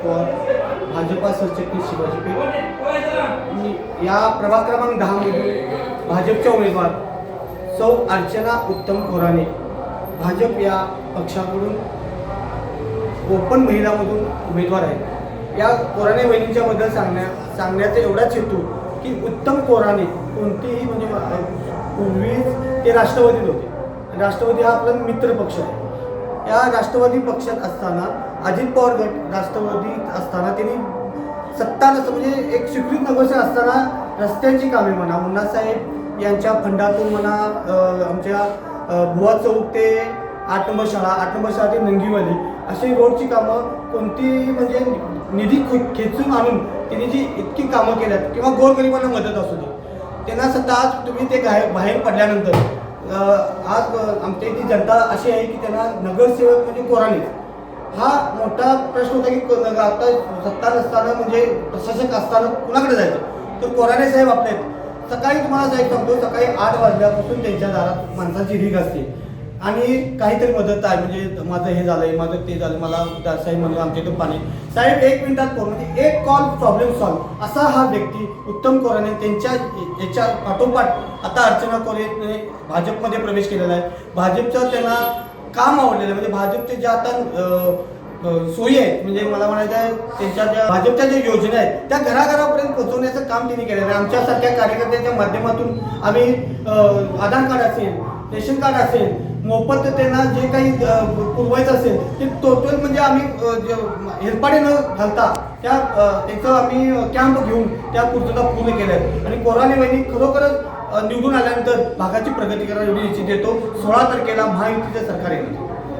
पवार, भाजपा सरचिटणीस शिवाजी पेठ या प्रभाग क्रमांक 10 मधून भाजपच्या उमेदवार सौ अर्चना उत्तम कोराणे भाजप या पक्षाकडून ओपन महिलामधून उमेदवार आहेत. या कोराणे वहिनींच्या बद्दल सांगण्याचा एवढाच हेतू की उत्तम कोराणे कोणतेही म्हणजे पूर्वी ते राष्ट्रवादीत होते. राष्ट्रवादी हा आपला मित्र पक्ष आहे. या राष्ट्रवादी पक्षात असताना अजित पवार गट राष्ट्रवादीत असताना त्यांनी सत्ता नसतं म्हणजे एक स्वीकृत नगरसेवक असताना रस्त्यांची कामे म्हणा, मुन्नासाहेब यांच्या फंडातून म्हणा, आमच्या भुवा चौक ते 8 नंबर शाळा ते नंगीवाली अशी रोडची कामं कोणतीही म्हणजे निधी खेचून आणून त्यांनी जी इतकी कामं केल्यात किंवा गोरगरिबांना मदत असू दे त्यांना सध्या आज तुम्ही ते बाहेर पडल्यानंतर आज आमच्या इथली जनता अशी आहे की त्यांना नगरसेवक म्हणजे कोराणे हा मोठा प्रश्न होता की आता सत्ता नसताना म्हणजे प्रशासक असताना कुणाकडे जायचं तर कोराणे साहेब आपले आहेत. सकाळी तुम्हाला साहेब सांगतो सकाळी 8 वाजल्यापासून त्यांच्या दारात माणसाची रीग असते आणि काहीतरी मदत आहे म्हणजे माझं हे झालंय माझं ते झालं मला साहेब म्हणून आमच्या इथं पाणी साहेब 1 मिनिटात करून म्हणजे एक कॉल प्रॉब्लेम सॉल्व असा हा व्यक्ती उत्तम कोराणे त्यांच्या याच्या पाठोपाठ आता अर्चना कोराणे भाजपमध्ये प्रवेश केलेला आहे. भाजपचं त्यांना काम आवडलेलं म्हणजे भाजपचे जे आता सोयी आहेत म्हणजे मला म्हणायचं आहे त्यांच्या ज्या भाजपच्या ज्या योजना आहेत त्या घराघरापर्यंत पोहोचवण्याचं काम त्यांनी केलेलं आहे. आमच्यासारख्या कार्यकर्त्यांच्या माध्यमातून आम्ही आधार कार्ड असेल रेशन कार्ड असेल मोफत त्यांना जे काही पुरवायचं असेल ते टोटल म्हणजे आम्ही हेलपाडे न घालता त्याचं आम्ही कॅम्प घेऊन त्या पूर्तता पूर्ण केल्या आहेत. आणि कोराणे वहिनी खरोखरच निवडून आल्यानंतर भागाची प्रगती करायला एवढी इच्छित देतो. 16 तारखेला महायुतीचं सरकार येणार.